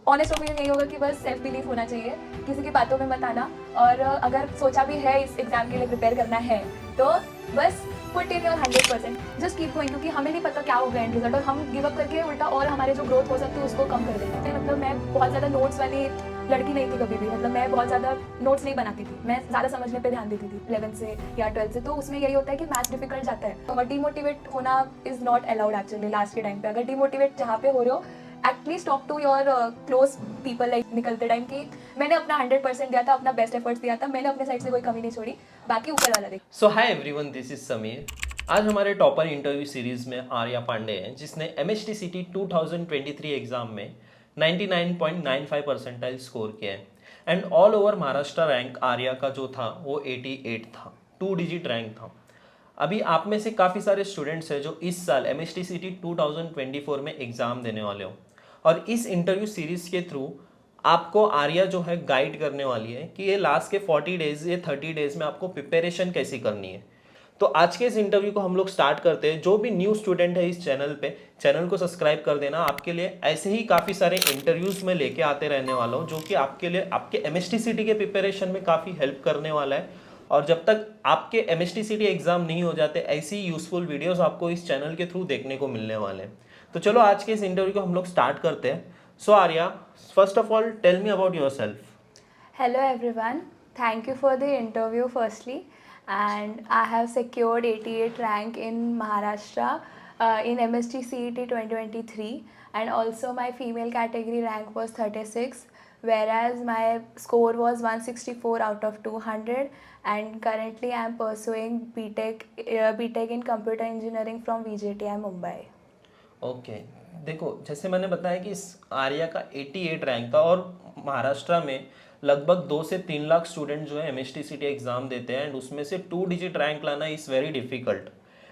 Honest opinion यही होगा कि बस सेल्फ बिलीफ होना चाहिए, किसी की बातों में मत आना, और अगर सोचा भी है इस एग्जाम के लिए प्रिपेयर करना है तो बस put in your 100%, just keep going, क्योंकि हमें नहीं पता क्या होगा एंड रिजल्ट, और हम गिव अप करके उल्टा और हमारे जो ग्रोथ हो सकती है उसको कम कर देंगे। मतलब मैं बहुत ज़्यादा नोट्स वाली लड़की नहीं थी कभी भी, मतलब मैं बहुत ज़्यादा नोट्स नहीं बनाती थी, मैं ज़्यादा समझने पे ध्यान देती थी 11th से या 12th से। तो उसमें यही होता है कि मैथ्स डिफिकल्ट जाता है, और डिमोटिवेट होना is not allowed actually last के टाइम पे। अगर डिमोटिवेट जहाँ पे हो रहे हो, at least talk to your close people, like निकलते टाइम कि मैंने अपना 100% दिया था, अपना बेस्ट एफर्ट्स दिया था, मैंने अपने साइड से कोई कमी नहीं छोड़ी, बाकी ऊपर वाला देख। So hi everyone, this is Sameer. आज हमारे टॉपर इंटरव्यू सीरीज में आर्या पांडे हैं, जिसने MHTCT 2023 एग्जाम में 99.95 परसेंटाइल स्कोर किया है। And all over Maharashtra rank Arya का जो था वो 88 था, 2 डिजिट रैंक था। अभी आप में से काफ़ी सारे स्टूडेंट्स हैं जो इस साल MHTCT 2024 में एग्ज़ाम देने वाले हो, और इस इंटरव्यू सीरीज़ के थ्रू आपको आर्या जो है गाइड करने वाली है कि ये लास्ट के 40 डेज या 30 डेज में आपको प्रिपरेशन कैसी करनी है। तो आज के इस इंटरव्यू को हम लोग स्टार्ट करते हैं। जो भी न्यू स्टूडेंट है इस चैनल पे, चैनल को सब्सक्राइब कर देना। आपके लिए ऐसे ही काफ़ी सारे इंटरव्यूज़ में लेके आते रहने वाला हूँ, जो कि आपके लिए आपके MHTCT के प्रिपरेशन में काफ़ी हेल्प करने वाला है। और जब तक आपके MHTCT एग्ज़ाम नहीं हो जाते, ऐसी यूज़फुल वीडियोस आपको इस चैनल के थ्रू देखने को मिलने वाले हैं। तो चलो आज के इस इंटरव्यू को हम लोग स्टार्ट करते हैं। So Arya, first of all tell me about yourself. Hello everyone, thank you for the interview firstly, and I have secured 88 rank in Maharashtra in MST CET 2023, and also my female category rank was 36, whereas my score was 164 out of 200, and currently I am pursuing BTech in computer engineering from VJTI Mumbai. Okay, देखो जैसे मैंने बताया कि इस आर्या का 88 rank था, और महाराष्ट्र में लगभग 2 से 3 लाख स्टूडेंट जो है MHTCT एग्ज़ाम देते हैं, एंड उसमें से 2 डिजिट रैंक लाना is very difficult.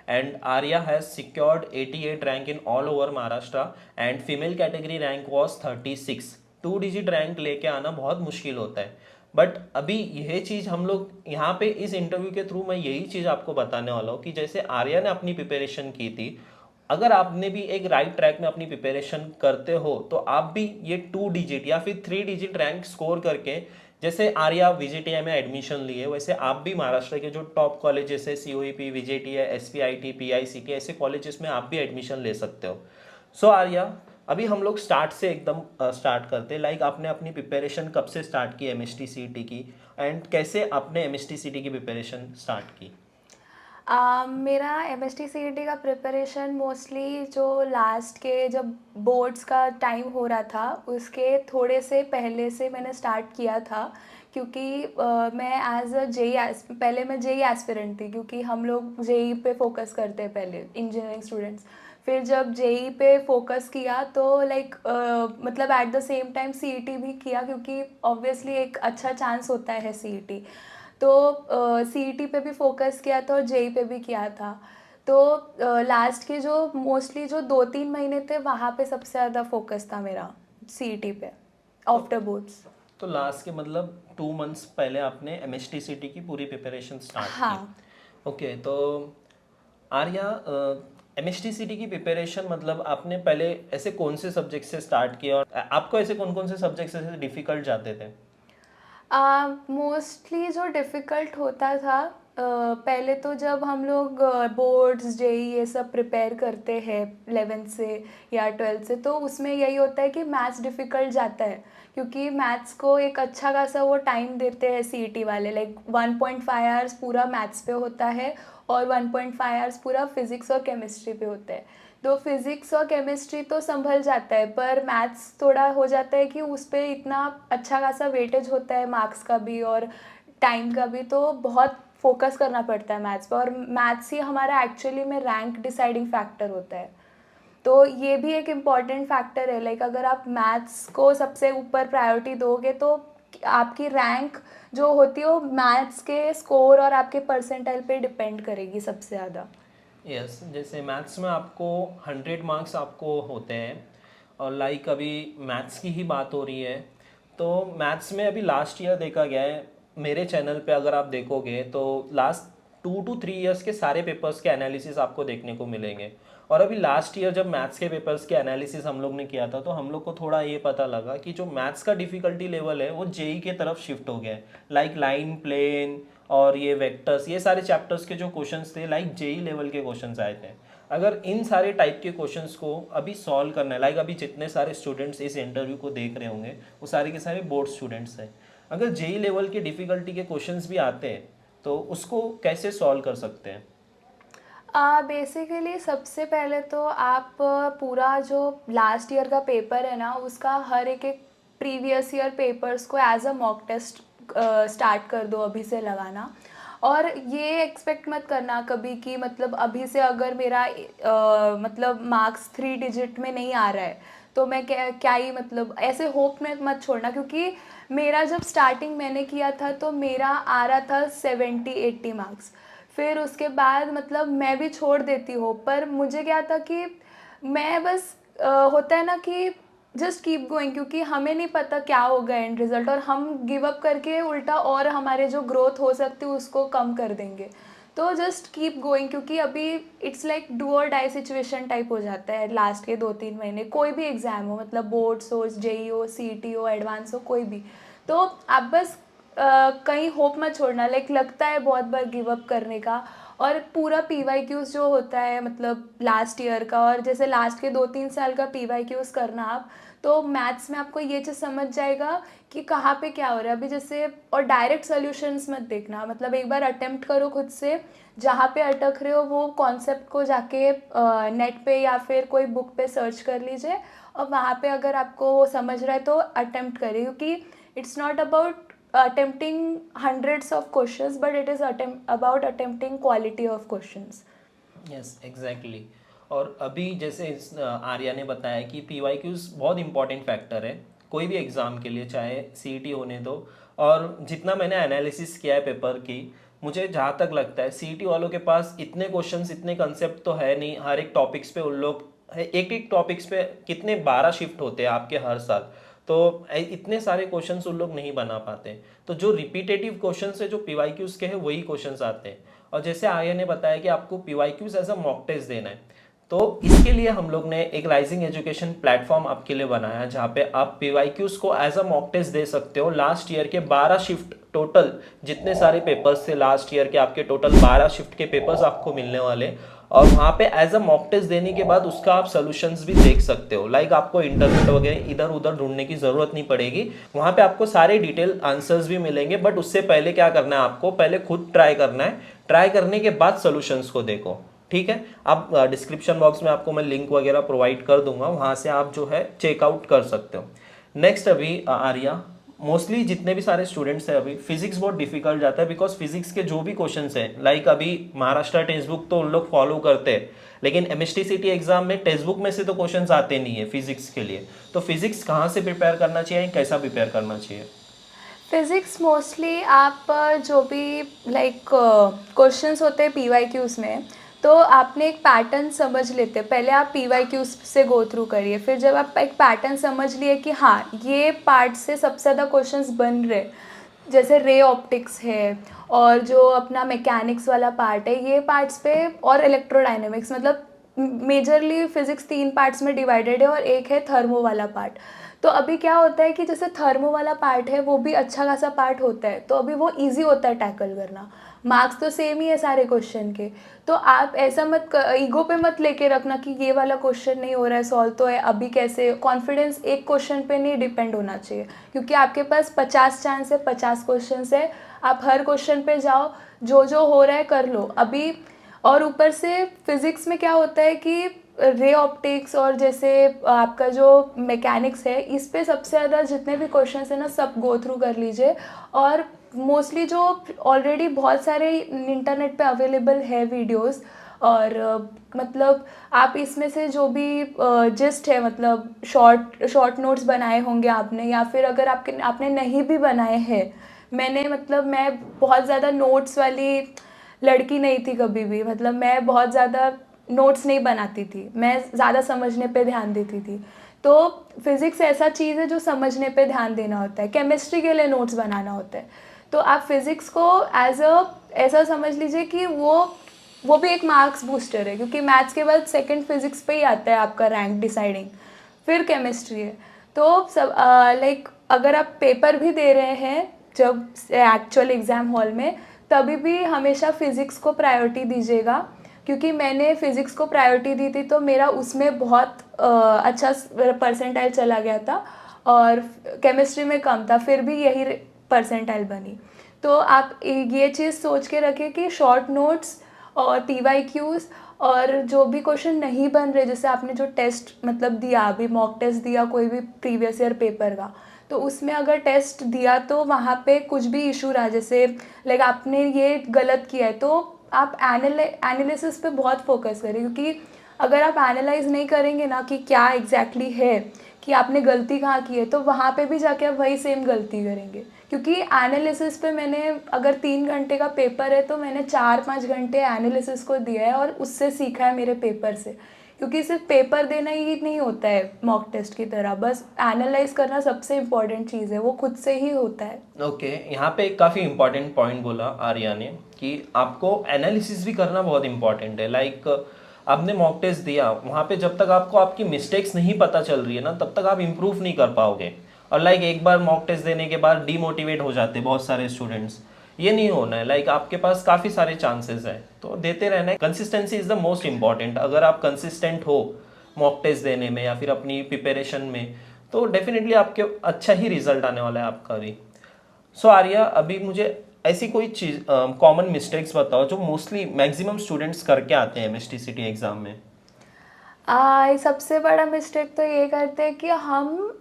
And Arya has secured 88 rank in all over Maharashtra, and female category rank was 36। 2 digit rank लेके आना बहुत मुश्किल होता है। बट अभी यह चीज़ हम लोग यहाँ पे इस इंटरव्यू के थ्रू मैं यही चीज़ आपको बताने वाला हूँ कि जैसे आर्या ने अपनी प्रिपरेशन की थी, अगर आपने भी एक राइट ट्रैक में अपनी प्रिपरेशन करते हो तो आप भी ये 2 डिजिट या फिर 3 डिजिट रैंक स्कोर करके, जैसे आर्या VJTI में एडमिशन लिए, वैसे आप भी महाराष्ट्र के जो टॉप कॉलेजेस है, COEP, VJTI, SPIT, PICT, ऐसे कॉलेजेस में आप भी एडमिशन ले सकते हो। सो आर्या, अभी हम लोग स्टार्ट से एकदम स्टार्ट करते हैं। लाइक आपने अपनी प्रिपरेशन कब से स्टार्ट की MHTCT की, एंड कैसे आपने MHTCT की प्रिपरेशन स्टार्ट की? मेरा MST CET का प्रिपरेशन मोस्टली जो लास्ट के जब बोर्ड्स का टाइम हो रहा था उसके थोड़े से पहले से मैंने स्टार्ट किया था, क्योंकि मैं एज अ पहले मैं JEE एस्पिरेंट थी, क्योंकि हम लोग JEE पे फोकस करते हैं पहले इंजीनियरिंग स्टूडेंट्स। फिर जब JEE पे फोकस किया तो लाइक मतलब eight the same time CET भी किया, क्योंकि ऑब्वियसली एक अच्छा चांस होता है CET। तो CET पे भी फोकस किया था और JEE पे भी किया था। तो लास्ट के जो मोस्टली जो 2-3 महीने थे वहाँ पे सबसे ज़्यादा फोकस था मेरा CET पे आफ्टर बोर्ड्स। तो लास्ट के मतलब 2 मंथ्स पहले आपने MHTCT की पूरी प्रिपरेशन स्टार्ट की। हाँ। ओके, तो आर्या, MHTCT की प्रिपरेशन मतलब आपने पहले ऐसे कौन से सब्जेक्ट से स्टार्ट किया, और आपको ऐसे कौन कौन से सब्जेक्ट्स ऐसे डिफिकल्ट जाते थे? मोस्टली जो डिफ़िकल्ट होता था, पहले तो जब हम लोग बोर्ड्स JEE ये सब प्रिपेयर करते हैं 11th से या 12th से, तो उसमें यही होता है कि मैथ्स डिफ़िकल्ट जाता है, क्योंकि मैथ्स को एक अच्छा खासा वो टाइम देते हैं CET वाले, लाइक 1.5 आवर्स पूरा मैथ्स पे होता है और 1.5 आवर्स पूरा फिज़िक्स और केमिस्ट्री पे होता है। तो फिज़िक्स और केमिस्ट्री तो संभल जाता है, पर मैथ्स थोड़ा हो जाता है कि उस पर इतना अच्छा खासा वेटेज होता है मार्क्स का भी और टाइम का भी, तो बहुत फोकस करना पड़ता है मैथ्स पर, और मैथ्स ही हमारा एक्चुअली में रैंक डिसाइडिंग फैक्टर होता है। तो ये भी एक इम्पॉर्टेंट फैक्टर है, लाइक अगर आप मैथ्स को सबसे ऊपर प्रायोरिटी दोगे तो आपकी रैंक जो होती है वो मैथ्स के स्कोर और आपके परसेंटाइल पे डिपेंड करेगी सबसे ज़्यादा। यस, जैसे मैथ्स में आपको 100 मार्क्स आपको होते हैं, और लाइक अभी मैथ्स की ही बात हो रही है, तो मैथ्स में अभी लास्ट ईयर देखा गया है, मेरे चैनल पे अगर आप देखोगे तो लास्ट 2 to 3 ईयर्स के सारे पेपर्स के एनालिसिस आपको देखने को मिलेंगे। और अभी लास्ट ईयर जब मैथ्स के पेपर्स के एनालिसिस हम लोग ने किया था तो हम लोग को थोड़ा ये पता लगा कि जो मैथ्स का डिफिकल्टी लेवल है वो जेई के तरफ शिफ्ट हो गया है। लाइक लाइन प्लेन और ये वेक्टर्स, ये सारे चैप्टर्स के जो क्वेश्चंस थे लाइक जेई लेवल के क्वेश्चंस आए थे। अगर इन सारे टाइप के क्वेश्चंस को अभी सॉल्व करना है, लाइक अभी जितने सारे स्टूडेंट्स इस इंटरव्यू को देख रहे होंगे वो सारे के सारे बोर्ड स्टूडेंट्स हैं। अगर जेई लेवल के डिफिकल्टी के क्वेश्चंस भी आते हैं तो उसको कैसे सॉल्व कर सकते हैं? बेसिकली सबसे पहले तो आप पूरा जो लास्ट ईयर का पेपर है ना उसका हर एक एक प्रीवियस ईयर पेपर्स को as a mock test start कर दो अभी से लगाना। और ये एक्सपेक्ट मत करना कभी कि मतलब अभी से अगर मेरा मतलब मार्क्स 3 डिजिट में नहीं आ रहा है तो मैं क्या क्या ही मतलब ऐसे होप में मत छोड़ना, क्योंकि मेरा जब स्टार्टिंग मैंने किया था तो मेरा आ रहा था 70-80 मार्क्स। फिर उसके बाद मतलब मैं भी छोड़ देती हूँ, पर मुझे क्या था कि मैं बस होता है ना कि जस्ट कीप गोइंग, क्योंकि हमें नहीं पता क्या होगा एंड रिजल्ट, और हम गिव अप करके उल्टा और हमारे जो ग्रोथ हो सकती है उसको कम कर देंगे। तो जस्ट कीप गोइंग, क्योंकि अभी इट्स लाइक डू और डाई सिचुएशन टाइप हो जाता है लास्ट के 2-3 महीने, कोई भी एग्ज़ाम हो, मतलब बोर्ड्स हो, जेई हो, सीईटी हो, एडवांस हो, कोई भी। तो आप बस कहीं होप मत छोड़ना, लाइक लगता है बहुत बार गिव अप करने का। और पूरा पीवाईक्यूज़ जो होता है मतलब लास्ट ईयर का, और जैसे लास्ट के 2-3 साल का पीवाईक्यूज़ करना आप, तो मैथ्स में आपको ये चीज़ समझ जाएगा कि कहाँ पे क्या हो रहा है अभी जैसे। और डायरेक्ट सॉल्यूशंस मत देखना, मतलब एक बार अटेम्प्ट करो खुद से, जहाँ पे अटक रहे हो वो कॉन्सेप्ट को जाके नेट पे या फिर कोई बुक पे सर्च कर लीजिए, और वहाँ पे अगर आपको वो समझ रहा है तो अटेम्प्ट करिए, क्योंकि it's not about attempting hundreds of questions, but it is about attempting quality of questions. Yes exactly. और अभी जैसे आर्या ने बताया कि पीवाईक्यूज बहुत इंपॉर्टेंट फैक्टर है कोई भी एग्ज़ाम के लिए, चाहे सीईटी होने दो। और जितना मैंने एनालिसिस किया है पेपर की, मुझे जहाँ तक लगता है सीईटी वालों के पास इतने क्वेश्चंस, इतने कंसेप्ट तो है नहीं। हर एक टॉपिक्स पे उन लोग एक एक टॉपिक्स पे कितने 12 शिफ्ट होते हैं आपके हर साल, तो इतने सारे क्वेश्चंस उन लोग नहीं बना पाते। तो जो रिपीटेटिव क्वेश्चंस है जो पीवाईक्यूज के हैं वही क्वेश्चंस आते हैं। और जैसे आर्य ने बताया कि आपको PYQs as a mock test देना है, तो इसके लिए हम लोग ने एक राइजिंग एजुकेशन प्लेटफॉर्म आपके लिए बनाया है जहाँ पे आप पीवाईक्यूज को एज अ मॉक टेस्ट दे सकते हो। लास्ट ईयर के 12 शिफ्ट टोटल जितने सारे पेपर्स थे लास्ट ईयर के, आपके टोटल 12 शिफ्ट के पेपर्स आपको मिलने वाले। और वहाँ पे एज अ मॉक टेस्ट देने के बाद उसका आप सोल्यूशंस भी देख सकते हो। लाइक आपको इंटरनेट वगैरह इधर उधर ढूंढने की ज़रूरत नहीं पड़ेगी, वहाँ पे आपको सारे डिटेल आंसर्स भी मिलेंगे। बट उससे पहले क्या करना है, आपको पहले खुद ट्राई करना है, ट्राई करने के बाद सोल्यूशंस को देखो। ठीक है, आप डिस्क्रिप्शन बॉक्स में आपको मैं लिंक वगैरह प्रोवाइड कर दूंगा, वहाँ से आप जो है चेकआउट कर सकते हो। नेक्स्ट अभी आर्या, मोस्टली जितने भी सारे स्टूडेंट्स हैं अभी फिजिक्स बहुत डिफिकल्ट जाता है, बिकॉज फिजिक्स के जो भी क्वेश्चंस हैं, लाइक अभी महाराष्ट्र टेक्स्ट बुक तो उन लोग फॉलो करते हैं, लेकिन एमएसटीसीटी एग्जाम में टेक्स्ट बुक में से तो क्वेश्चंस आते नहीं है फिजिक्स के लिए। तो फिजिक्स कहाँ से प्रिपेयर करना चाहिए, कैसा प्रिपेयर करना चाहिए? फिज़िक्स मोस्टली आप जो भी लाइक क्वेश्चंस होते हैं पीवाईक्यूज़ में, तो आपने एक पैटर्न समझ लेते हैं, पहले आप पीवाईक्यूज़ से गो थ्रू करिए। फिर जब आप एक पैटर्न समझ लिए कि हाँ ये पार्ट से सबसे ज़्यादा क्वेश्चंस बन रहे, जैसे रे ऑप्टिक्स है और जो अपना मैकेनिक्स वाला पार्ट है, ये पार्ट्स पे, और इलेक्ट्रोडायनेमिक्स, मतलब मेजरली फिज़िक्स 3 पार्ट्स में डिवाइडेड है और एक है थर्मो वाला पार्ट। तो अभी क्या होता है कि जैसे थर्मो वाला पार्ट है वो भी अच्छा खासा पार्ट होता है, तो अभी वो इजी होता है टैकल करना, मार्क्स तो सेम ही है सारे क्वेश्चन के। तो आप ऐसा मत ईगो पे मत लेके रखना कि ये वाला क्वेश्चन नहीं हो रहा है सॉल्व, तो है अभी कैसे। कॉन्फिडेंस एक क्वेश्चन पे नहीं डिपेंड होना चाहिए, क्योंकि आपके पास 50 चांस है, 50 क्वेश्चन है, आप हर क्वेश्चन पे जाओ, जो जो हो रहा है कर लो अभी। और ऊपर से फिज़िक्स में क्या होता है कि रे ऑप्टिक्स और जैसे आपका जो मैकेनिक्स है, इस पे सबसे ज़्यादा जितने भी क्वेश्चंस हैं ना सब गो थ्रू कर लीजिए। और मोस्टली जो ऑलरेडी बहुत सारे इंटरनेट पे अवेलेबल है वीडियोस, और मतलब आप इसमें से जो भी जिस्ट है, मतलब शॉर्ट नोट्स बनाए होंगे आपने, या फिर अगर आपने नहीं भी बनाए हैं, मैंने मतलब मैं बहुत ज़्यादा नोट्स वाली लड़की नहीं थी कभी भी, मतलब मैं बहुत ज़्यादा नोट्स नहीं बनाती थी, मैं ज़्यादा समझने पे ध्यान देती थी। तो फिज़िक्स ऐसा चीज़ है जो समझने पे ध्यान देना होता है, केमिस्ट्री के लिए नोट्स बनाना होता है। तो आप फिज़िक्स को एज अ ऐसा समझ लीजिए कि वो वो भी एक मार्क्स बूस्टर है, क्योंकि मैथ्स के बाद सेकंड फिजिक्स पे ही आता है आपका रैंक डिसाइडिंग, फिर केमिस्ट्री है। तो सब लाइक अगर आप पेपर भी दे रहे हैं जब एक्चुअल एग्ज़ाम हॉल में, तभी भी हमेशा फ़िज़िक्स को प्रायोरिटी दीजिएगा, क्योंकि मैंने फ़िज़िक्स को प्रायोरिटी दी थी तो मेरा उसमें बहुत अच्छा परसेंटाइल चला गया था, और केमिस्ट्री में कम था, फिर भी यही परसेंटाइल बनी। तो आप ये चीज़ सोच के रखें कि शॉर्ट नोट्स और TYQs और जो भी क्वेश्चन नहीं बन रहे, जैसे आपने जो टेस्ट मतलब दिया, अभी मॉक टेस्ट दिया कोई भी प्रीवियस ईयर पेपर का, तो उसमें अगर टेस्ट दिया तो वहाँ पे कुछ भी इशू रहा, जैसे लाइक आपने ये गलत किया है, तो आप एनालिसिस पे बहुत फोकस करें, क्योंकि अगर आप एनालाइज नहीं करेंगे ना कि क्या एग्जैक्टली है, कि आपने गलती कहाँ की है, तो वहाँ पे भी जाके आप वही सेम गलती करेंगे। क्योंकि एनालिसिस पे मैंने, अगर 3 घंटे का पेपर है तो मैंने 4-5 घंटे एनालिसिस को दिया है और उससे सीखा है मेरे पेपर से। क्योंकि सिर्फ पेपर देना ही नहीं होता है मॉक टेस्ट की तरह, बस एनालाइज करना सबसे इम्पॉर्टेंट चीज़ है, वो खुद से ही होता है। ओके, यहाँ पे एक काफ़ी इंपॉर्टेंट पॉइंट बोला आर्या ने कि आपको एनालिसिस भी करना बहुत इंपॉर्टेंट है। लाइक आपने मॉक टेस्ट दिया, वहाँ पे जब तक आपको आपकी मिस्टेक्स नहीं पता चल रही है ना, तब तक आप इम्प्रूव नहीं कर पाओगे। और लाइक एक बार मॉक टेस्ट देने के बाद डीमोटिवेट हो जाते हैं बहुत सारे स्टूडेंट्स। ये नहीं होना है। लाइक आपके पास काफ़ी सारे चांसेस हैं, तो देते रहना है। Consistency is the most important. अगर आप कंसिस्टेंट हो मॉक टेस्ट देने में या फिर अपनी प्रिपरेशन में, तो डेफिनेटली आपके अच्छा ही रिजल्ट आने वाला है आपका भी। सो आर्या, अभी मुझे ऐसी कोई चीज़ कॉमन मिस्टेक्स बताओ जो मोस्टली मैक्सिमम स्टूडेंट्स करके आते हैं MSTCT एग्ज़ाम में। सबसे बड़ा मिस्टेक तो ये करते हैं कि हम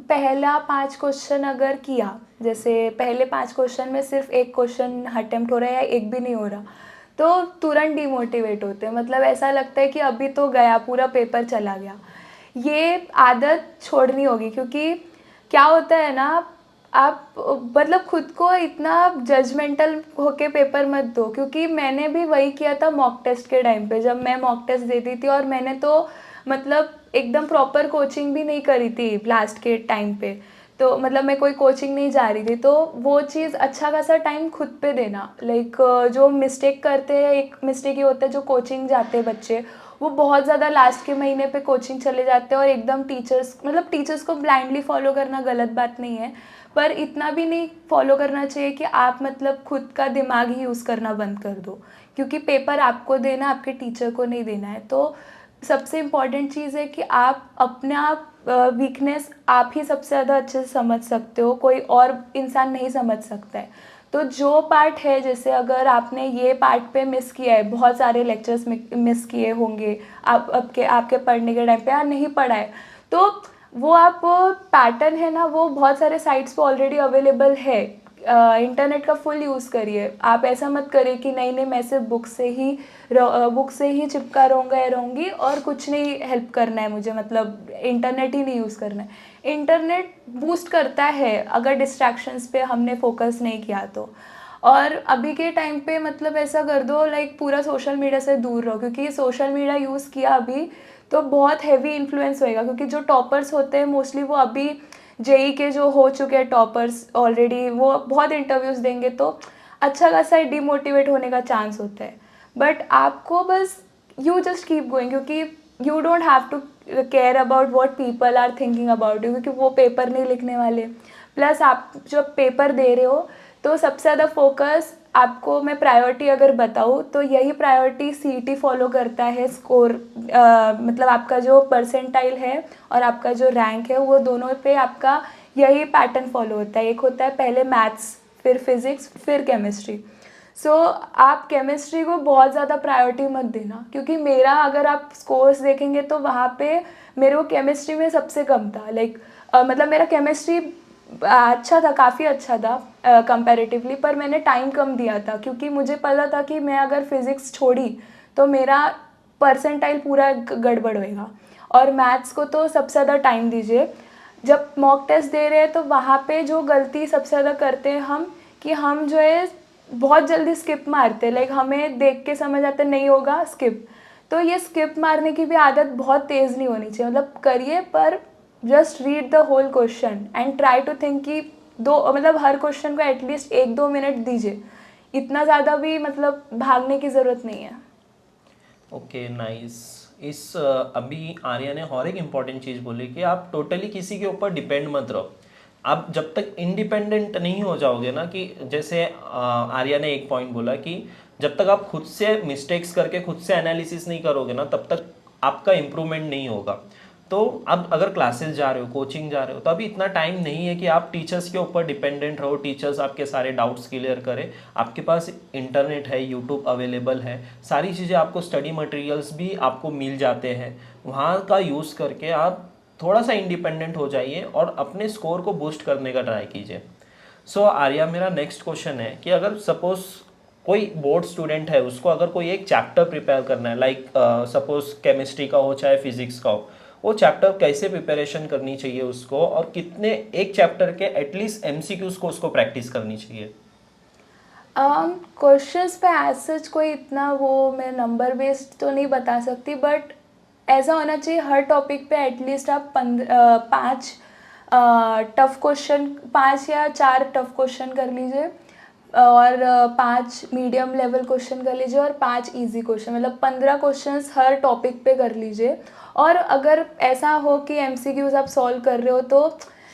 पहला 5 क्वेश्चन अगर किया, जैसे पहले 5 क्वेश्चन में सिर्फ एक क्वेश्चन अटेम्प्ट हो रहा है या एक भी नहीं हो रहा, तो तुरंत डिमोटिवेट होते हैं। मतलब ऐसा लगता है कि अभी तो गया, पूरा पेपर चला गया। ये आदत छोड़नी होगी, क्योंकि क्या होता है ना, आप मतलब खुद को इतना जजमेंटल होके पेपर मत दो, क्योंकि मैंने भी वही किया था मॉक टेस्ट के टाइम पे। जब मैं मॉक टेस्ट देती थी, और मैंने तो मतलब एकदम प्रॉपर कोचिंग भी नहीं करी थी लास्ट के टाइम पे, तो मतलब मैं कोई कोचिंग नहीं जा रही थी, तो वो चीज़ अच्छा खासा टाइम खुद पे देना। लाइक जो मिस्टेक करते हैं, एक मिस्टेक ये होता है, जो कोचिंग जाते हैं बच्चे, वो बहुत ज़्यादा लास्ट के महीने पे कोचिंग चले जाते हैं और एकदम टीचर्स को ब्लाइंडली फॉलो करना गलत बात नहीं है, पर इतना भी नहीं फॉलो करना चाहिए कि आप मतलब खुद का दिमाग ही यूज़ करना बंद कर दो, क्योंकि पेपर आपको देना, आपके टीचर को नहीं देना है। तो सबसे इम्पॉर्टेंट चीज़ है कि आप अपना वीकनेस आप ही सबसे ज़्यादा अच्छे से समझ सकते हो, कोई और इंसान नहीं समझ सकता है। तो जो पार्ट है, जैसे अगर आपने ये पार्ट पे मिस किया है, बहुत सारे लेक्चर्स मिस किए होंगे आपके पढ़ने के टाइम पे, या नहीं पढ़ा है, तो वो आप पैटर्न है ना, वो बहुत सारे साइट्स पे ऑलरेडी अवेलेबल है। इंटरनेट का फुल यूज़ करिए। आप ऐसा मत करिए कि नहीं नहीं, मैं सिर्फ बुक से ही चिपका रहूँगा या रहूँगी और कुछ नहीं हेल्प करना है मुझे, मतलब इंटरनेट ही नहीं यूज़ करना है। इंटरनेट बूस्ट करता है अगर डिस्ट्रैक्शंस पे हमने फोकस नहीं किया तो। और अभी के टाइम पे मतलब ऐसा कर दो, लाइक पूरा सोशल मीडिया से दूर रहो, क्योंकि सोशल मीडिया यूज़ किया अभी तो बहुत हैवी इन्फ्लुएंस होएगा, क्योंकि जो टॉपर्स होते हैं मोस्टली, वो अभी जेई के जो हो चुके हैं टॉपर्स ऑलरेडी, वो बहुत इंटरव्यूज़ देंगे, तो अच्छा खासा डिमोटिवेट होने का चांस होता है। बट आपको बस यू जस्ट कीप गोइंग, क्योंकि you don't have to care about what people are thinking about you, क्योंकि वो पेपर नहीं लिखने वाले। प्लस आप जब पेपर दे रहे हो, तो सबसे ज़्यादा फोकस आपको, मैं प्रायोरिटी अगर बताऊँ तो यही प्रायोरिटी CET फॉलो करता है। स्कोर मतलब आपका जो परसेंटाइल है और आपका जो रैंक है, वो दोनों पे आपका यही पैटर्न फॉलो होता है। एक होता है पहले मैथ्स, फिर फिज़िक्स, फिर केमिस्ट्री। सो आप केमिस्ट्री को बहुत ज़्यादा प्रायोरिटी मत देना, क्योंकि मेरा अगर आप स्कोर्स देखेंगे तो वहाँ पे मेरे को केमिस्ट्री में सबसे कम था। लाइक मतलब मेरा केमिस्ट्री अच्छा था, काफ़ी अच्छा था कंपैरेटिवली, पर मैंने टाइम कम दिया था, क्योंकि मुझे पता था कि मैं अगर फिज़िक्स छोड़ी तो मेरा परसेंटाइल पूरा गड़बड़ होएगा। और मैथ्स को तो सबसे ज़्यादा टाइम दीजिए। जब मॉक टेस्ट दे रहे हैं तो वहाँ पे जो गलती सबसे ज़्यादा करते हैं हम, कि हम जो है बहुत जल्दी स्किप मारते हैं। लाइक हमें देख के समझ आता नहीं होगा, स्किप। तो ये स्किप मारने की भी आदत बहुत तेज़ नहीं होनी चाहिए। मतलब करिए, पर just read the whole question and try to think कि मतलब हर क्वेश्चन को एटलीस्ट 1-2 मिनट दीजिए। इतना ज़्यादा भी मतलब भागने की ज़रूरत नहीं है। Okay nice. अभी आर्या ने और एक इम्पॉर्टेंट चीज़ बोली कि आप टोटली किसी के ऊपर डिपेंड मत रहो। आप जब तक इंडिपेंडेंट नहीं हो जाओगे ना, कि जैसे आर्या ने एक पॉइंट बोला कि जब तक आप खुद से मिस्टेक्स करके खुद से एनालिसिस नहीं करोगे ना, तब तक आपका इम्प्रूवमेंट नहीं होगा। तो अब अगर क्लासेस जा रहे हो, कोचिंग जा रहे हो, तो अभी इतना टाइम नहीं है कि आप टीचर्स के ऊपर डिपेंडेंट रहो, टीचर्स आपके सारे डाउट्स क्लियर करें। आपके पास इंटरनेट है, यूट्यूब अवेलेबल है, सारी चीज़ें आपको, स्टडी मटेरियल्स भी आपको मिल जाते हैं। वहाँ का यूज़ करके आप थोड़ा सा इंडिपेंडेंट हो जाइए और अपने स्कोर को बूस्ट करने का ट्राई कीजिए। सो आर्या, मेरा नेक्स्ट क्वेश्चन है कि अगर सपोज कोई बोर्ड स्टूडेंट है, उसको अगर कोई एक चैप्टर प्रिपेयर करना है, लाइक सपोज केमिस्ट्री का हो चाहे फिजिक्स का हो, वो चैप्टर कैसे प्रिपरेशन करनी चाहिए उसको, और कितने एक चैप्टर के एटलीस्ट एमसीक्यूज को उसको प्रैक्टिस करनी चाहिए? क्वेश्चंस पे एज सच कोई इतना वो मैं नंबर बेस्ड तो नहीं बता सकती, बट ऐसा होना चाहिए हर टॉपिक पे एटलीस्ट आप 5 टफ क्वेश्चन, 5 या 4 टफ क्वेश्चन कर लीजिए, और 5 मीडियम लेवल क्वेश्चन कर लीजिए, और 5 इजी क्वेश्चन, मतलब 15 क्वेश्चंस हर टॉपिक पे कर लीजिए। और अगर ऐसा हो कि एमसीक्यूज आप सॉल्व कर रहे हो तो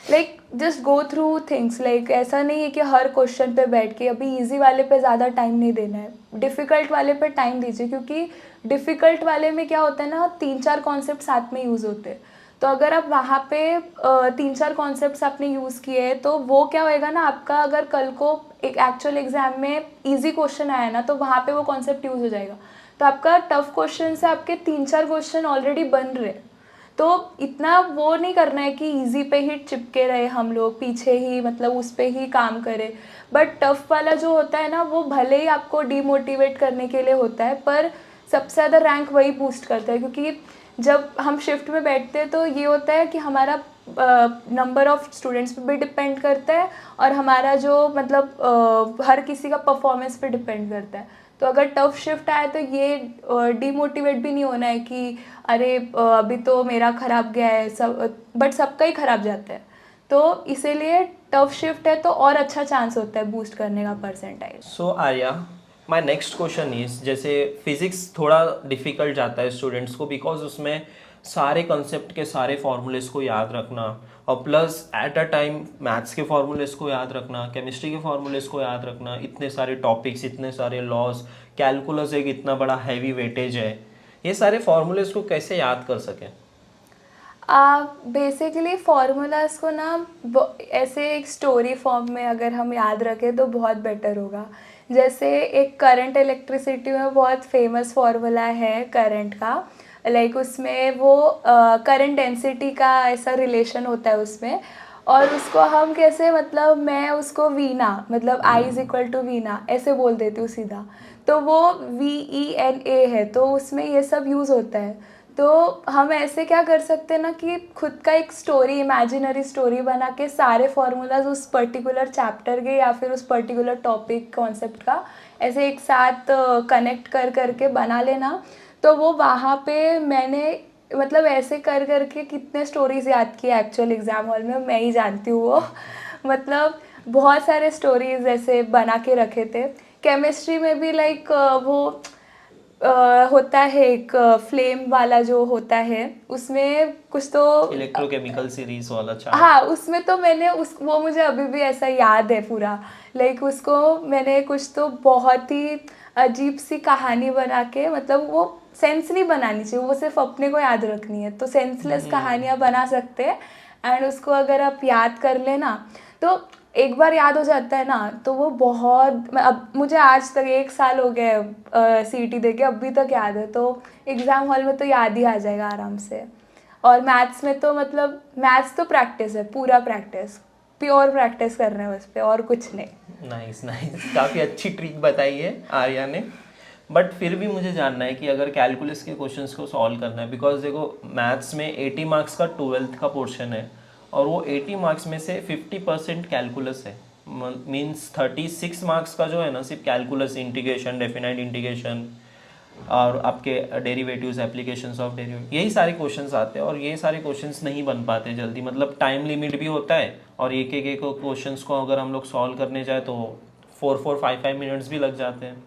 like just go through things, like ऐसा नहीं है कि हर क्वेश्चन पे बैठ के अभी इजी वाले पे ज़्यादा टाइम नहीं देना है, डिफ़िकल्ट वाले पे टाइम दीजिए, क्योंकि डिफ़िकल्ट वाले में क्या होता है ना, 3-4 कॉन्सेप्ट साथ में यूज़ होते हैं। तो अगर आप वहाँ पे 3-4 कॉन्सेप्ट्स आपने यूज़ किए हैं तो वो क्या होएगा ना, आपका अगर कल को एक एक्चुअल एग्जाम में इजी क्वेश्चन आया ना, तो वहाँ पे वो कॉन्सेप्ट यूज़ हो जाएगा। तो आपका टफ क्वेश्चन से आपके 3-4 क्वेश्चन ऑलरेडी बन रहे हैं। तो इतना वो नहीं करना है कि इजी पे ही चिपके रहे हम लोग, पीछे ही मतलब उस पे ही काम करें। बट टफ वाला जो होता है ना, वो भले ही आपको डीमोटिवेट करने के लिए होता है, पर सबसे ज़्यादा रैंक वही बूस्ट करता है, क्योंकि जब हम शिफ्ट में बैठते हैं तो ये होता है कि हमारा नंबर ऑफ़ स्टूडेंट्स पे भी डिपेंड करता है, और हमारा जो मतलब हर किसी का परफॉर्मेंस पे डिपेंड करता है। तो अगर टफ शिफ्ट आए तो ये डीमोटिवेट भी नहीं होना है कि अरे अभी तो मेरा ख़राब गया है सब, बट सबका ही ख़राब जाता है। तो इसीलिए टफ शिफ्ट है तो और अच्छा चांस होता है बूस्ट करने का परसेंटाइज। सो Arya, my next question is, जैसे फिजिक्स थोड़ा डिफिकल्ट जाता है स्टूडेंट्स को, बिकॉज उसमें सारे कंसेप्ट के सारे फॉर्मूलेस को याद रखना, और plus at a time maths के फॉर्मूलेस को याद रखना, केमिस्ट्री के फॉर्मूलेस को याद रखना, इतने सारे टॉपिक्स, इतने सारे लॉज, कैलकुलस एक इतना बड़ा हैवी वेटेज है, ये सारे फॉर्मूलेस को कैसे याद कर सकें? बेसिकली फार्मूलाज को ना ऐसे एक स्टोरी फॉर्म में अगर हम याद रखें तो बहुत बेटर होगा। जैसे एक करंट इलेक्ट्रिसिटी में बहुत फेमस फार्मूला है करंट का, लाइक उसमें वो करंट डेंसिटी का ऐसा रिलेशन होता है उसमें, और उसको हम कैसे, मतलब मैं उसको वीना, मतलब I is equal to Veena ऐसे बोल देती हूँ सीधा, तो वो VENA है, तो उसमें ये सब यूज़ होता है। तो हम ऐसे क्या कर सकते हैं ना कि खुद का एक स्टोरी, इमेजिनरी स्टोरी बना के सारे फार्मूलाज उस पर्टिकुलर चैप्टर के या फिर उस पर्टिकुलर टॉपिक कॉन्सेप्ट का ऐसे एक साथ कनेक्ट कर करके बना लेना। तो वो वहाँ पे मैंने मतलब ऐसे कर करके कितने स्टोरीज याद किए एक्चुअल एग्ज़ाम हॉल में, मैं ही जानती हूँ वो मतलब बहुत सारे स्टोरीज ऐसे बना के रखे थे। केमिस्ट्री में भी लाइक वो होता है एक फ्लेम वाला जो होता है, उसमें कुछ तो इलेक्ट्रोकेमिकल सीरीज वाला चार्ट। हाँ, उसमें तो मैंने उस वो मुझे अभी भी ऐसा याद है पूरा, लाइक उसको मैंने कुछ तो बहुत ही अजीब सी कहानी बना के, मतलब वो सेंस नहीं बनानी चाहिए, वो सिर्फ अपने को याद रखनी है, तो सेंसलेस कहानियाँ बना सकते हैं। एंड उसको अगर आप याद कर लेना तो एक बार याद हो जाता है ना, तो वो बहुत, अब मुझे आज तक 1 साल हो गए CET दे के, अभी तक याद है, तो एग्ज़ाम हॉल में तो याद ही आ जाएगा आराम से। और मैथ्स में तो मतलब मैथ्स तो प्रैक्टिस है, पूरा प्रैक्टिस, प्योर प्रैक्टिस कर रहे हैं उस पर, और कुछ नहीं। नाइस नाइस, काफ़ी अच्छी ट्रिक बताई है आर्या ने। बट फिर भी मुझे जानना है कि अगर कैलकुलस के क्वेश्चंस को सॉल्व करना है, बिकॉज देखो मैथ्स में 80 मार्क्स का 12th का पोर्शन है, और वो 80 मार्क्स में से 50% कैलकुलस है, मीन्स 36 मार्क्स का जो है ना सिर्फ कैलकुलस, इंटीग्रेशन, डेफिनाइट इंटीग्रेशन, और आपके डेरिवेटिव्स, एप्लीकेशंस ऑफ डेरिवेटिव, यही सारे क्वेश्चंस आते हैं, और ये सारे क्वेश्चंस नहीं बन पाते जल्दी, मतलब टाइम लिमिट भी होता है, और एक एक क्वेश्चंस को अगर हम लोग सॉल्व करने जाए तो 4-4, 5-5 मिनट्स भी लग जाते हैं।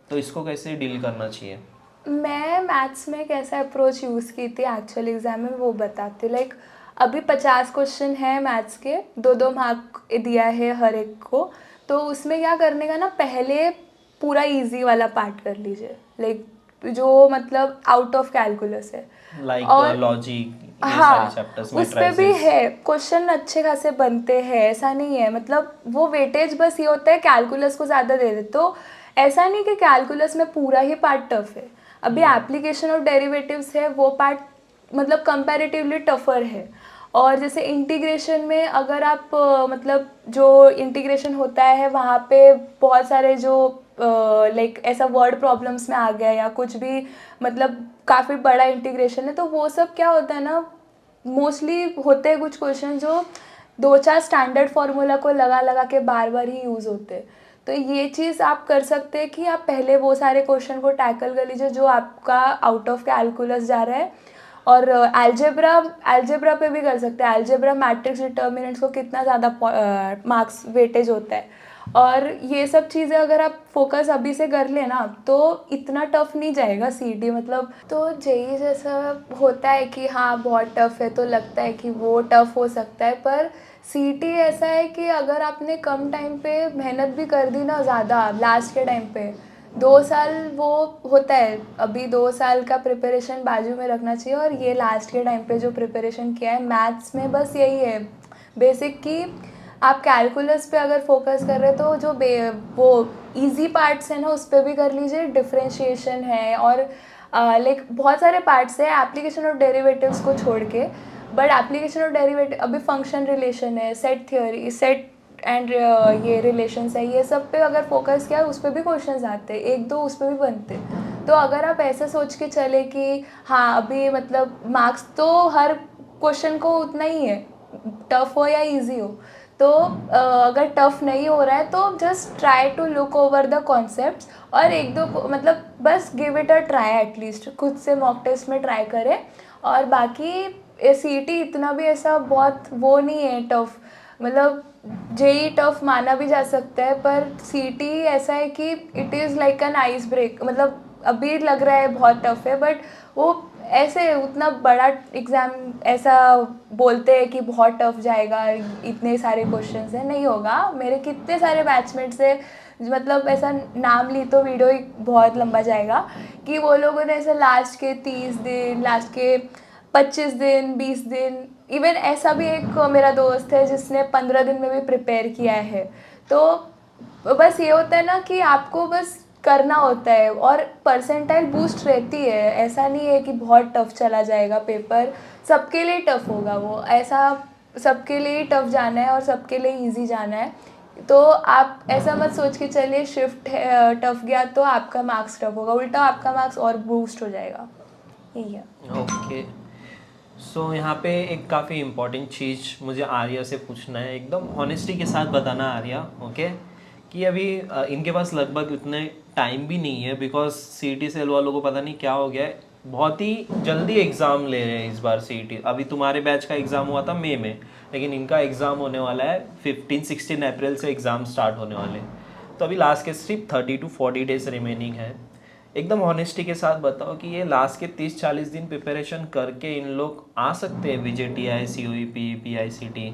तो इसको कैसे डील करना चाहिए? मैं मैथ्स में कैसा अप्रोच यूज़ की थी एक्चुअल एग्ज़ाम में वो बताती हूँ। लाइक अभी 50 क्वेश्चन है मैथ्स के, 2-2 मार्क दिया है हर एक को। तो उसमें क्या करने का ना, पहले पूरा इजी वाला पार्ट कर लीजिए, लाइक जो मतलब आउट ऑफ कैलकुलस है। लाइक और लॉजिक, ये सारे हाँ, चैप्टर्स, उस पे भी मैट्राइसेस। है, क्वेश्चन अच्छे खासे बनते हैं, ऐसा नहीं है। मतलब वो वेटेज बस ये होता है कैलकुलस को ज़्यादा दे दे, तो ऐसा नहीं कि कैलकुलस में पूरा ही पार्ट टफ है। अभी एप्लीकेशन ऑफ डेरिवेटिव्स है, वो पार्ट मतलब कंपैरेटिवली टफर है। और जैसे इंटीग्रेशन में अगर आप मतलब जो इंटीग्रेशन होता है वहाँ पे बहुत सारे जो लाइक ऐसा वर्ड प्रॉब्लम्स में आ गया या कुछ भी, मतलब काफ़ी बड़ा इंटीग्रेशन है, तो वो सब क्या होता है ना, मोस्टली होते हैं कुछ क्वेश्चन जो 2-4 स्टैंडर्ड फार्मूला को लगा लगा के बार बार ही यूज़ होते हैं। तो ये चीज़ आप कर सकते हैं कि आप पहले वो सारे क्वेश्चन को टैकल कर लीजिए जो आपका आउट ऑफ कैलकुलस जा रहा है। और अलजेब्रा, अलजेब्रा पे भी कर सकते हैं। अलजेब्रा मैट्रिक्स डिटर्मिनेंट्स को कितना ज़्यादा मार्क्स वेटेज होता है। और ये सब चीज़ें अगर आप फोकस अभी से कर लेना तो इतना टफ नहीं जाएगा सीईटी। मतलब तो जेई जैसा होता है कि हाँ बहुत टफ है, तो लगता है कि वो टफ हो सकता है, पर सीईटी ऐसा है कि अगर आपने कम टाइम पे मेहनत भी कर दी ना ज़्यादा लास्ट के टाइम पे, 2 साल वो होता है, अभी 2 साल का प्रिपरेशन बाजू में रखना चाहिए। और ये लास्ट के टाइम पे जो प्रिपरेशन किया है मैथ्स में, बस यही है बेसिक कि आप कैलकुलस पे अगर फोकस कर रहे हैं तो जो वो इजी पार्ट्स है ना उस पर भी कर लीजिए, डिफरेंशिएशन है और लाइक बहुत सारे पार्ट्स है एप्लीकेशन ऑफ डेरिवेटिव्स को छोड़ के। बट एप्लीकेशन ऑफ डेरिवेटिव अभी फंक्शन रिलेशन है, सेट थियोरी, सेट एंड ये रिलेशंस है, ये सब पे अगर फोकस किया उस पर भी क्वेश्चंस आते हैं, 1-2 उस पर भी बनते हैं। तो अगर आप ऐसे सोच के चले कि हाँ अभी मतलब मार्क्स तो हर क्वेश्चन को उतना ही है, टफ हो या इजी हो। तो अगर टफ नहीं हो रहा है तो just try to look over the concepts और 1-2 मतलब बस give it a try, at least खुद से मॉक टेस्ट में ट्राई करें। और बाकी सीईटी इतना भी ऐसा बहुत वो नहीं है टफ, मतलब जेई टफ माना भी जा सकता है, पर सीईटी ऐसा है कि it is like an ice break. मतलब अभी लग रहा है बहुत टफ है, बट वो ऐसे उतना बड़ा एग्ज़ाम ऐसा बोलते हैं कि बहुत टफ जाएगा, इतने सारे क्वेश्चंस हैं, नहीं होगा। मेरे कितने सारे बैचमेट्स है, मतलब ऐसा नाम ली तो वीडियो ही बहुत लंबा जाएगा, कि वो लोगों ने ऐसे लास्ट के 30 दिन, लास्ट के 25 दिन, 20 दिन, इवन ऐसा भी एक मेरा दोस्त है जिसने 15 दिन में भी प्रिपेयर किया है। तो बस ये होता है ना कि आपको बस करना होता है और परसेंटाइल बूस्ट रहती है। ऐसा नहीं है कि बहुत टफ चला जाएगा पेपर, सबके लिए टफ होगा वो, ऐसा सबके लिए ही टफ जाना है और सबके लिए इजी जाना है। तो आप ऐसा मत सोच के चलिए शिफ्ट टफ गया तो आपका मार्क्स टफ होगा, उल्टा आपका मार्क्स और बूस्ट हो जाएगा। यही है। ओके। सो यहाँ पे एक काफ़ी इम्पोर्टेंट चीज़ मुझे आर्या से पूछना है, एकदम ऑनेस्टी के साथ बताना आर्या, ओके, कि अभी इनके पास लगभग उतने टाइम भी नहीं है, बिकॉज सीईटी सेल वालों को पता नहीं क्या हो गया है, बहुत ही जल्दी एग्ज़ाम ले रहे हैं इस बार सीईटी। अभी तुम्हारे बैच का एग्ज़ाम हुआ था मई में, लेकिन इनका एग्ज़ाम होने वाला है 15-16 अप्रैल से एग्ज़ाम स्टार्ट होने वाले हैं। तो अभी लास्ट के सिर्फ 30-40 डेज रिमेनिंग है। एकदम ऑनेस्टी के साथ बताओ कि ये लास्ट के 30-40 दिन प्रिपरेशन करके इन लोग आ सकते हैं VJTI, COEP, PICT,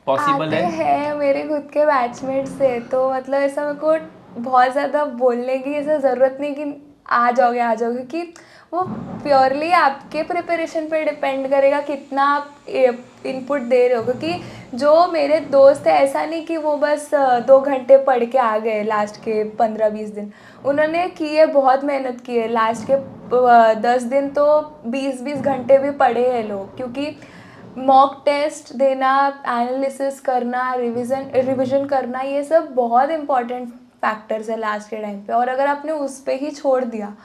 पॉसिबल आते है? हैं, मेरे खुद के बैचमेट्स से, तो मतलब ऐसा मेरे को बहुत ज़्यादा बोलने की ऐसा ज़रूरत नहीं कि आ जाओगे, क्योंकि वो प्योरली आपके प्रिपरेशन पे डिपेंड करेगा कितना आप इनपुट दे रहे हो। क्योंकि जो मेरे दोस्त है ऐसा नहीं कि वो बस 2 घंटे पढ़ के आ गए लास्ट के 15-20 दिन, उन्होंने किए, बहुत मेहनत की है। लास्ट के 10 दिन तो 20-20 घंटे भी पढ़े हैं लोग, क्योंकि मॉक टेस्ट देना, एनालिसिस करना, रिविज़न करना, ये सब बहुत इंपॉर्टेंट फैक्टर्स है लास्ट के टाइम पे। और अगर आपने उस पे ही छोड़ दिया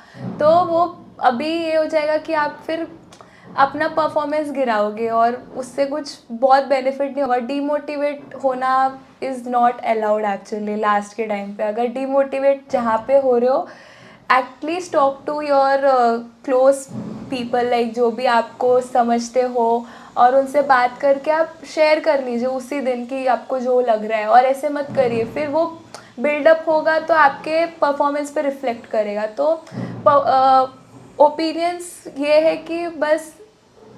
तो वो अभी ये हो जाएगा कि आप फिर अपना परफॉर्मेंस गिराओगे और उससे कुछ बहुत बेनिफिट नहीं होगा। डीमोटिवेट होना is not allowed actually last के टाइम पे। अगर डीमोटिवेट जहाँ पे हो रहे हो, at least talk to your close people, like जो भी आपको समझते हो, और उनसे बात करके आप शेयर कर लीजिए उसी दिन कि आपको जो लग रहा है। और ऐसे मत करिए, फिर वो बिल्डअप होगा तो आपके परफॉर्मेंस पे रिफ्लेक्ट करेगा। तो ओपिनियंस ये है कि बस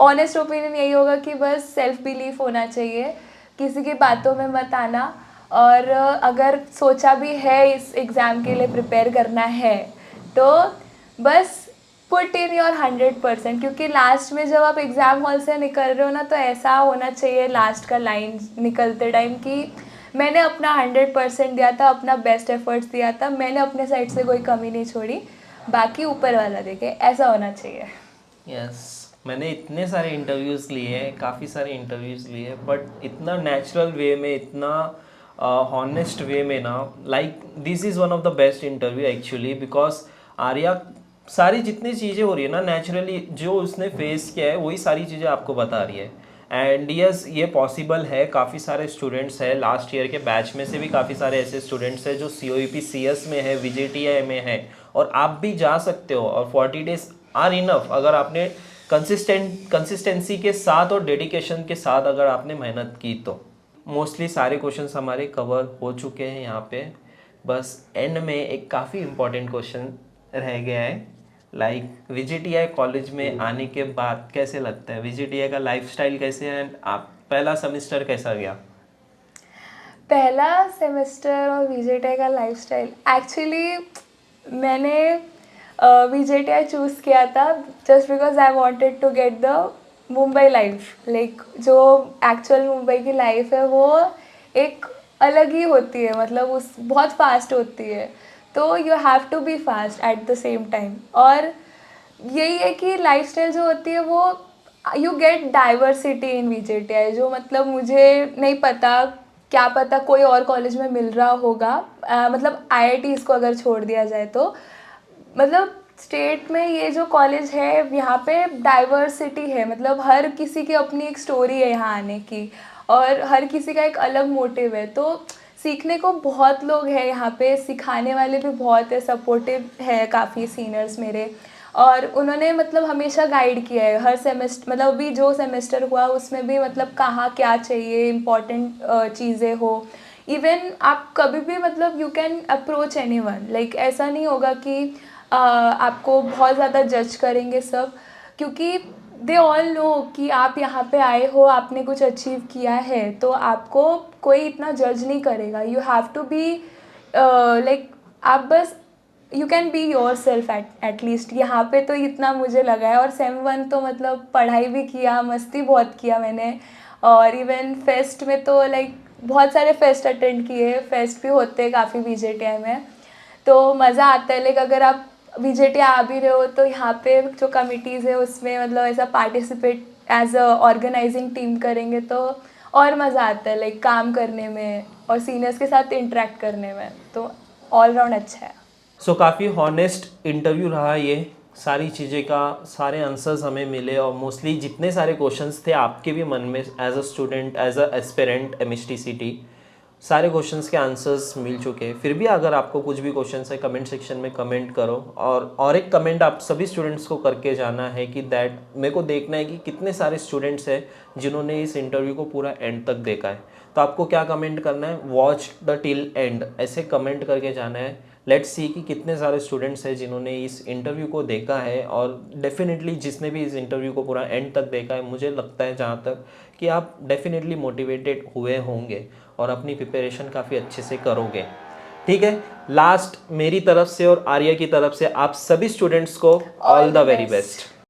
ऑनेस्ट ओपिनियन यही होगा कि बस सेल्फ बिलीफ होना चाहिए, किसी की बातों में मत आना। और अगर सोचा भी है इस एग्ज़ाम के लिए प्रिपेयर करना है तो बस पुट इन योर 100%, क्योंकि लास्ट में जब आप एग्ज़ाम हॉल से निकल रहे हो ना, तो ऐसा होना चाहिए लास्ट का लाइन निकलते टाइम कि मैंने अपना 100% दिया था, अपना बेस्ट एफर्ट्स दिया था, मैंने अपने साइड से कोई कमी नहीं छोड़ी, बाकी ऊपर वाला देखे, ऐसा होना चाहिए। यस, मैंने इतने सारे इंटरव्यूज़ लिए हैं, काफ़ी सारे इंटरव्यूज़ लिए हैं, बट इतना नेचुरल वे में, इतना हॉनेस्ट वे में ना, like this is one of the best interview actually, because Arya सारी जितनी चीज़ें हो रही है ना नेचुरली, जो उसने फेस किया है वही सारी चीज़ें आपको बता रही है। एंड यस, ये पॉसिबल है। काफ़ी सारे स्टूडेंट्स हैं, लास्ट ईयर के बैच में से भी काफ़ी सारे ऐसे स्टूडेंट्स हैं जो COEP CS में है, VJTI में है, और आप भी जा सकते हो। और 40 डेज आर इनफ अगर आपने कंसिस्टेंसी के साथ और डेडिकेशन के साथ अगर आपने मेहनत की तो। मोस्टली सारे क्वेश्चंस हमारे कवर हो चुके हैं यहाँ पे। बस एंड में एक काफ़ी इम्पोर्टेंट क्वेश्चन रह गया है, लाइक VJTI कॉलेज में आने के बाद कैसे लगता है, VJTI का लाइफस्टाइल कैसे है, आप पहला सेमेस्टर कैसा गया? पहला सेमेस्टर और VJTI का लाइफस्टाइल, एक्चुअली मैंने VJTI चूज़ किया था just because I wanted to get the Mumbai life. Like जो एक्चुअल मुंबई की लाइफ है वो एक अलग ही होती है, मतलब उस बहुत फास्ट होती है, तो you have to be fast at the same time. और यही है कि लाइफस्टाइल जो होती है वो you get diversity in VJTI, जो मतलब मुझे नहीं पता, क्या पता कोई और कॉलेज में मिल रहा होगा, मतलब IITs को अगर छोड़ दिया जाए तो, मतलब स्टेट में ये जो कॉलेज है यहाँ पे डाइवर्सिटी है, मतलब हर किसी की अपनी एक स्टोरी है यहाँ आने की, और हर किसी का एक अलग मोटिव है, तो सीखने को बहुत लोग हैं यहाँ पे, सिखाने वाले भी बहुत है, सपोर्टिव है काफ़ी सीनियर्स मेरे, और उन्होंने मतलब हमेशा गाइड किया है हर सेमेस्टर, मतलब अभी जो सेमेस्टर हुआ उसमें भी मतलब कहाँ क्या चाहिए, इम्पॉर्टेंट चीज़ें हो, इवन आप कभी भी मतलब you can approach anyone, like ऐसा नहीं होगा कि आपको बहुत ज़्यादा जज करेंगे सब, क्योंकि दे ऑल नो कि आप यहाँ पे आए हो, आपने कुछ अचीव किया है, तो आपको कोई इतना जज नहीं करेगा। You have to be like, आप बस you can be yourself at least, यहाँ पे तो इतना मुझे लगा है। और सेम 1 तो मतलब पढ़ाई भी किया, मस्ती बहुत किया मैंने, और इवन फेस्ट में तो लाइक बहुत सारे फेस्ट अटेंड किए, फेस्ट भी होते हैं काफ़ी VJTI में, तो मज़ा आता है। लाइक अगर आप VJTI आ भी रहे हो तो यहाँ पे जो कमिटीज़ है उसमें मतलब ऐसा participate as a organizing team करेंगे तो और मज़ा आता है, लाइक काम करने में और सीनियर्स के साथ इंटरेक्ट करने में, तो ऑल राउंड अच्छा है। सो काफ़ी हॉनेस्ट इंटरव्यू रहा ये, सारी चीज़ें का सारे आंसर्स हमें मिले, और मोस्टली जितने सारे क्वेश्चंस थे आपके भी मन में as a student, as a aspirant MHTCT, सारे क्वेश्चंस के आंसर्स मिल चुके हैं। फिर भी अगर आपको कुछ भी क्वेश्चंस है कमेंट सेक्शन में कमेंट करो, और एक कमेंट आप सभी स्टूडेंट्स को करके जाना है कि दैट मेरे को देखना है कि कितने सारे स्टूडेंट्स हैं जिन्होंने इस इंटरव्यू को पूरा एंड तक देखा है। तो आपको क्या कमेंट करना है, वॉच द टिल एंड, ऐसे कमेंट करके जाना है। लेट्स सी कि कितने सारे स्टूडेंट्स हैं जिन्होंने इस इंटरव्यू को देखा है, और डेफिनेटली जिसने भी इस इंटरव्यू को पूरा एंड तक देखा है, मुझे लगता है जहाँ तक कि आप डेफिनेटली मोटिवेटेड हुए होंगे और अपनी प्रिपरेशन काफ़ी अच्छे से करोगे। ठीक है, लास्ट मेरी तरफ से और आर्या की तरफ से आप सभी स्टूडेंट्स को ऑल द वेरी बेस्ट।